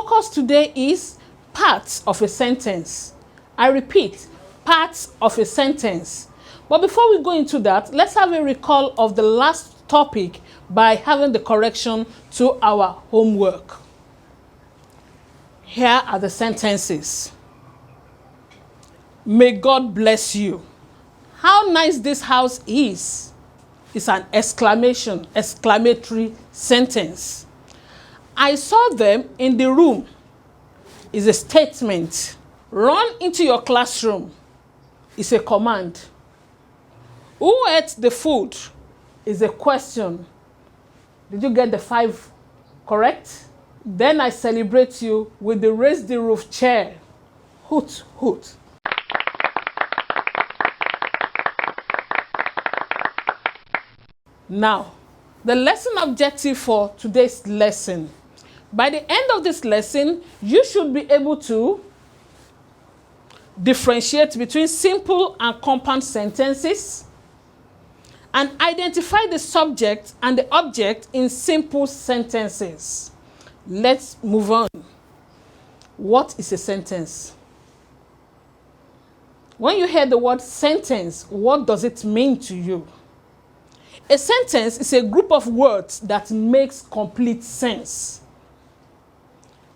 focus today is parts of a sentence. I repeat, parts of a sentence. But before we go into that, let's have a recall of the last topic by having the correction to our homework. Here are the sentences. May God bless you. How nice this house is. It's an exclamatory sentence. I saw them in the room is a statement. Run into your classroom is a command. Who ate the food is a question. Did you get the 5 correct? Then I celebrate you with the raise the roof chair. Hoot, hoot. Now, the lesson objective for today's lesson. By the end of this lesson, you should be able to differentiate between simple and compound sentences and identify the subject and the object in simple sentences. Let's move on. What is a sentence? When you hear the word sentence, what does it mean to you? A sentence is a group of words that makes complete sense.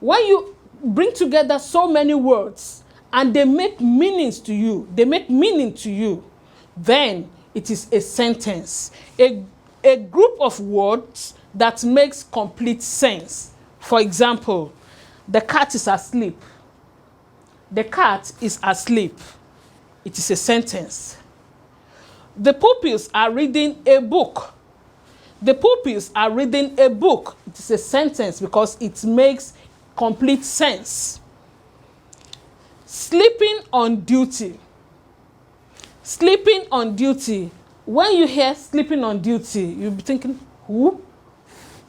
When you bring together so many words and they make meanings to you, then it is a sentence. A group of words that makes complete sense. For example, the cat is asleep. The cat is asleep. It is a sentence. The pupils are reading a book. The pupils are reading a book. It is a sentence because it makes complete sense. Sleeping on duty. Sleeping on duty. When you hear sleeping on duty, you'll be thinking, who?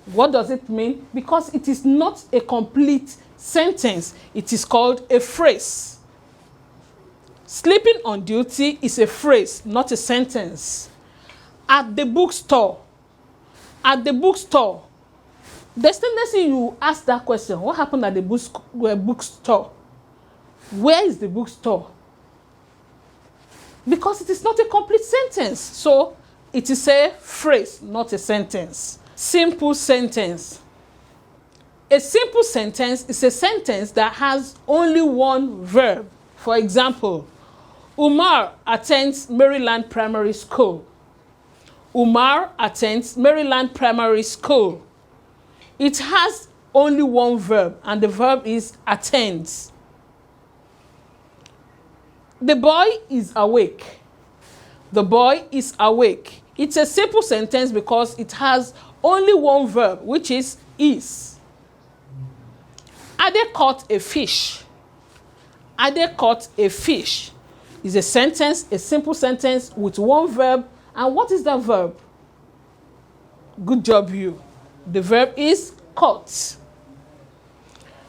What does it mean? Because it is not a complete sentence. It is called a phrase. Sleeping on duty is a phrase, not a sentence. At the bookstore. At the bookstore. There's tendency you ask that question. What happened at the bookstore? Where is the bookstore? Because it is not a complete sentence. So it is a phrase, not a sentence. Simple sentence. A simple sentence is a sentence that has only one verb. For example, Umar attends Maryland Primary School. Umar attends Maryland Primary School. It has only one verb, and the verb is attends. The boy is awake. The boy is awake. It's a simple sentence because it has only one verb, which is. Ade caught a fish. Ade caught a fish. Is a sentence, a simple sentence with one verb. And what is that verb? Good job, you. The verb is caught.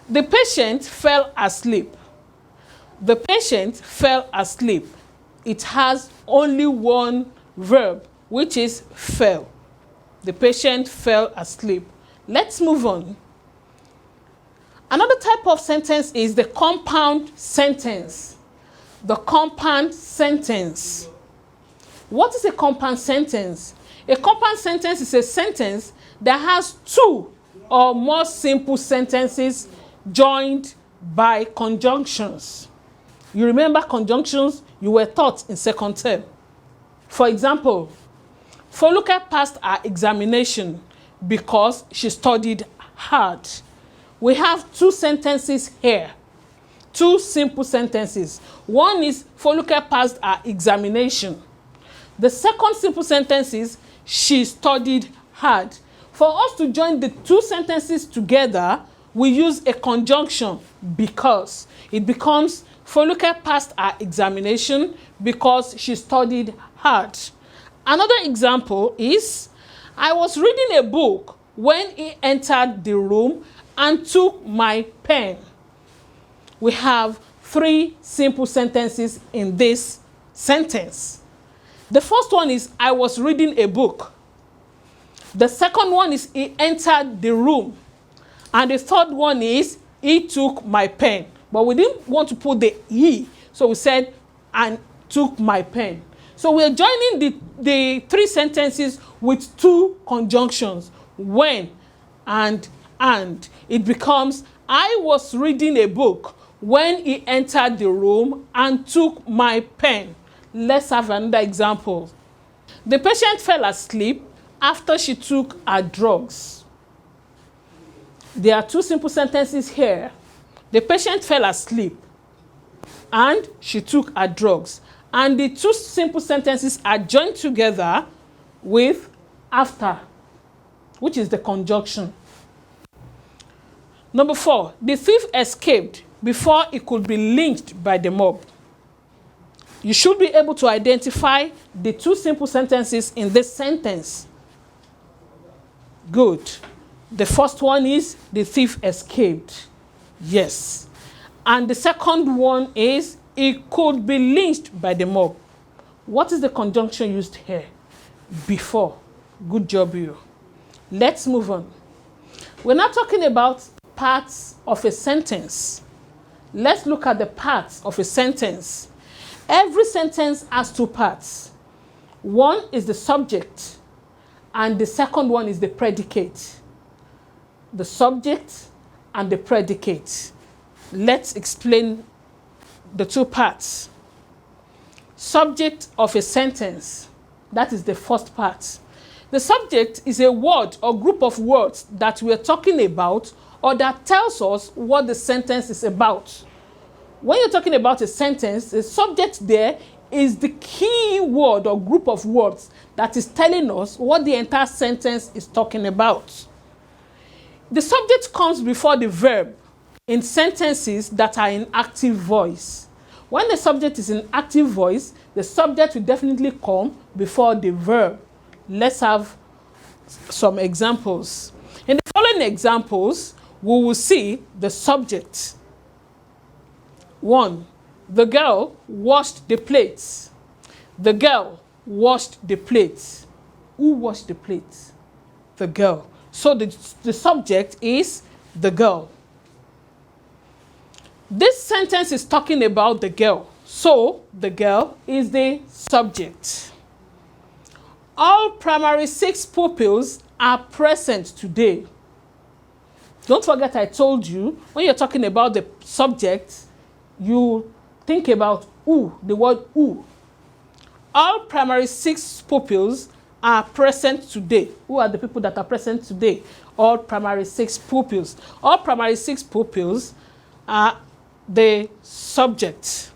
The patient fell asleep. The patient fell asleep. It has only one verb, which is fell. The patient fell asleep. Let's move on. Another type of sentence is the compound sentence. The compound sentence. What is a compound sentence? A compound sentence is a sentence that has 2 or more simple sentences joined by conjunctions. You remember conjunctions you were taught in 2nd term. For example, Foluke passed her examination because she studied hard. We have 2 sentences here. 2 simple sentences. One is Foluke passed her examination. The second simple sentence is she studied hard. For us to join the 2 sentences together, we use a conjunction because. It becomes Foluke passed her examination because she studied hard. Another example is I was reading a book when he entered the room and took my pen. We have 3 simple sentences in this sentence. The first one is I was reading a book. The second one is he entered the room. And the third one is he took my pen. But we didn't want to put the he, so we said, and took my pen. So we're joining the three sentences with two conjunctions, when and. It becomes, I was reading a book when he entered the room and took my pen. Let's have another example. The patient fell asleep after she took her drugs. There are two simple sentences here. The patient fell asleep and she took her drugs. And the two simple sentences are joined together with after, which is the conjunction. Number 4, the thief escaped before he could be lynched by the mob. You should be able to identify the two simple sentences in this sentence. Good. The first one is, the thief escaped. Yes. And the second one is, he could be lynched by the mob. What is the conjunction used here? Before. Good job, you. Let's move on. We're not talking about parts of a sentence. Let's look at the parts of a sentence. Every sentence has two parts. One is the subject, and the second one is the predicate. The subject and the predicate. Let's explain the two parts. Subject of a sentence. That is the first part. The subject is a word or group of words that we are talking about, or that tells us what the sentence is about. When you're talking about a sentence, the subject there is the key word or group of words that is telling us what the entire sentence is talking about. The subject comes before the verb in sentences that are in active voice. When the subject is in active voice, the subject will definitely come before the verb. Let's have some examples. In the following examples, we will see the subject. 1. The girl washed the plates. The girl washed the plates. Who washed the plates? The girl. So the subject is the girl. This sentence is talking about the girl. So the girl is the subject. All primary 6 pupils are present today. Don't forget I told you, when you're talking about the subject, you think about who, the word who. All primary 6 pupils are present today. Who are the people that are present today? All primary 6 pupils. All primary 6 pupils are the subject.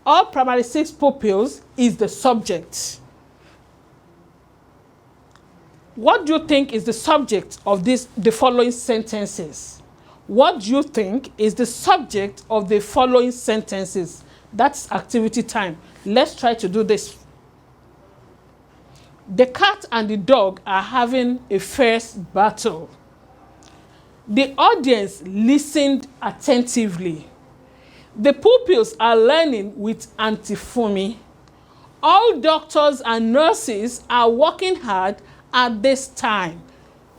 All primary 6 pupils is the subject. What do you think is the subject of the following sentences? What do you think is the subject of the following sentences? That's activity time. Let's try to do this. The cat and the dog are having a fierce battle. The audience listened attentively. The pupils are learning with Auntie Fumi. All doctors and nurses are working hard at this time.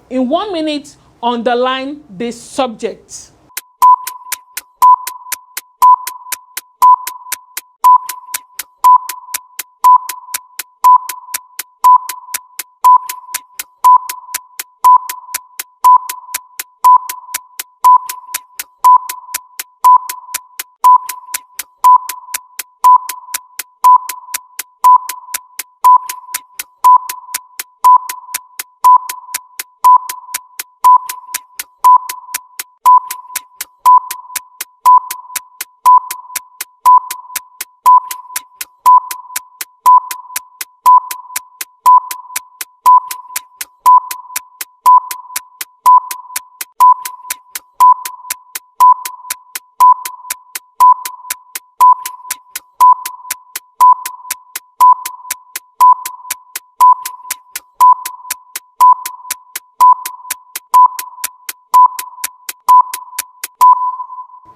In 1 minute, underline this subject.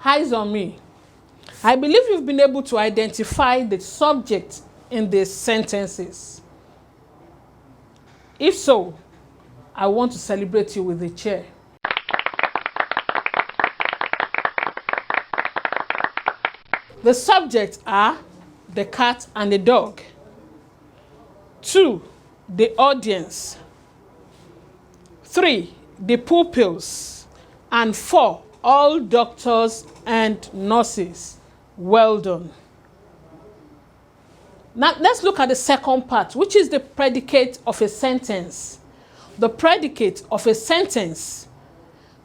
Eyes on me. I believe you've been able to identify the subject in these sentences. If so, I want to celebrate you with a cheer. The subjects are the cat and the dog. 2, the audience. 3, the pupils. And 4, all doctors and nurses. Well done. Now let's look at the second part, which is the predicate of a sentence. The predicate of a sentence.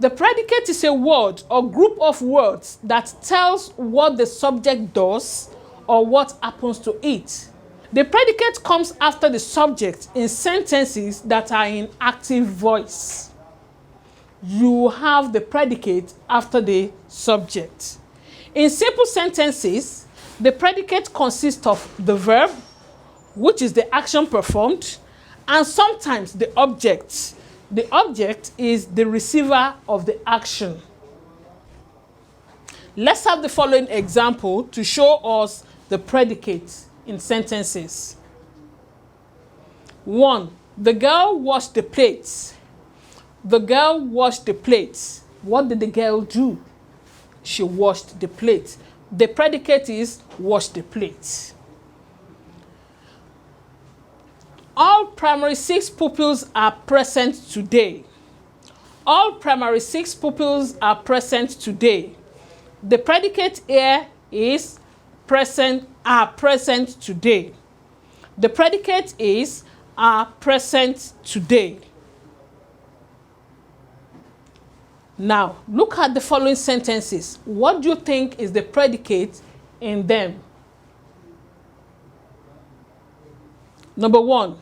The predicate is a word or group of words that tells what the subject does or what happens to it. The predicate comes after the subject in sentences that are in active voice. You have the predicate after the subject. In simple sentences, the predicate consists of the verb, which is the action performed, and sometimes the object. The object is the receiver of the action. Let's have the following example to show us the predicate in sentences. 1. The girl washed the plates. The girl washed the plates. What did the girl do? She washed the plates. The predicate is wash the plates. All primary 6 pupils are present today. All primary 6 pupils are present today. The predicate here is present, are present today. The predicate is are present today. Now, look at the following sentences. What do you think is the predicate in them? Number 1,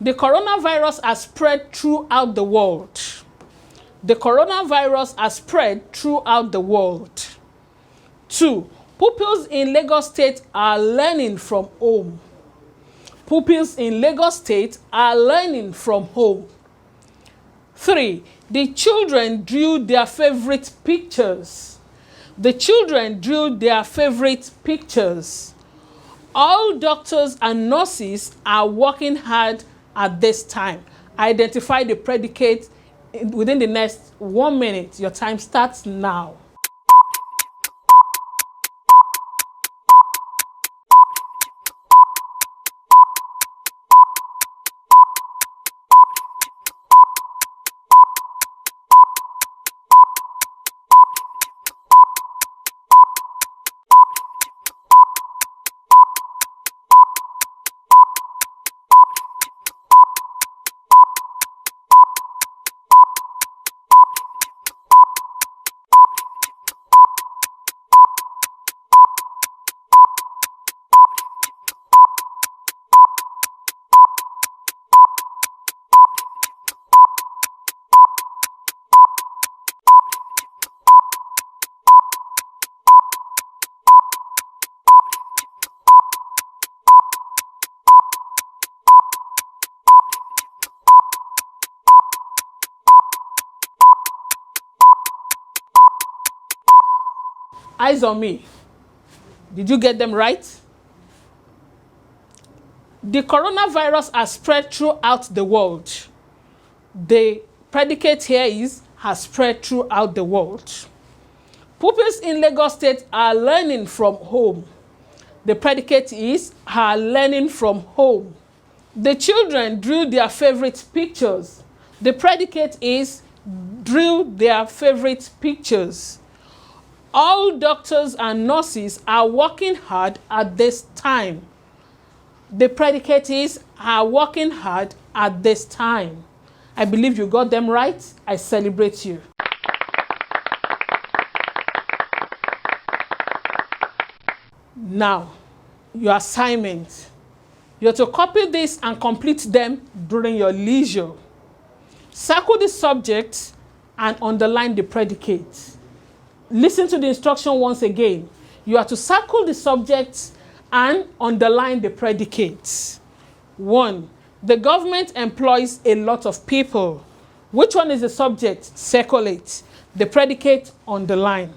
the coronavirus has spread throughout the world. The coronavirus has spread throughout the world. 2, pupils in Lagos State are learning from home. Pupils in Lagos State are learning from home. 3, the children drew their favorite pictures. The children drew their favorite pictures. All doctors and nurses are working hard at this time. Identify the predicate within the next 1 minute. Your time starts now. Eyes on me. Did you get them right? The coronavirus has spread throughout the world. The predicate here is has spread throughout the world. Pupils in Lagos State are learning from home. The predicate is are learning from home. The children drew their favorite pictures. The predicate is drew their favorite pictures. All doctors and nurses are working hard at this time. The predicate is are working hard at this time. I believe you got them right. I celebrate you. Now, your assignment. You're to copy this and complete them during your leisure. Circle the subject and underline the predicate. Listen to the instruction once again. You are to circle the subject and underline the predicates. 1, the government employs a lot of people. Which one is the subject? Circle it. The predicate, underline.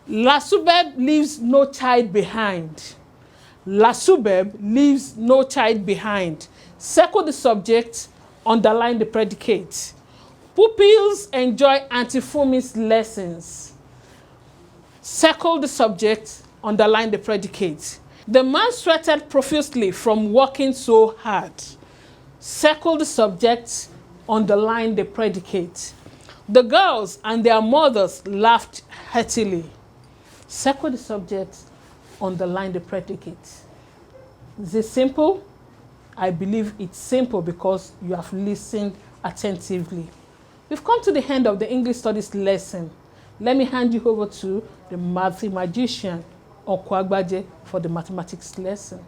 Lasubeb leaves no child behind. Lasubeb leaves no child behind. Circle the subject, underline the predicate. Pupils enjoy Auntie Fumi's lessons. Circle the subject, underline the predicate. The man sweated profusely from working so hard. Circle the subject, underline the predicate. The girls and their mothers laughed heartily. Circle the subject, underline the predicate. Is it simple? I believe it's simple because you have listened attentively. We've come to the end of the English Studies lesson. Let me hand you over to the mathematician, Okwagbaje, for the mathematics lesson.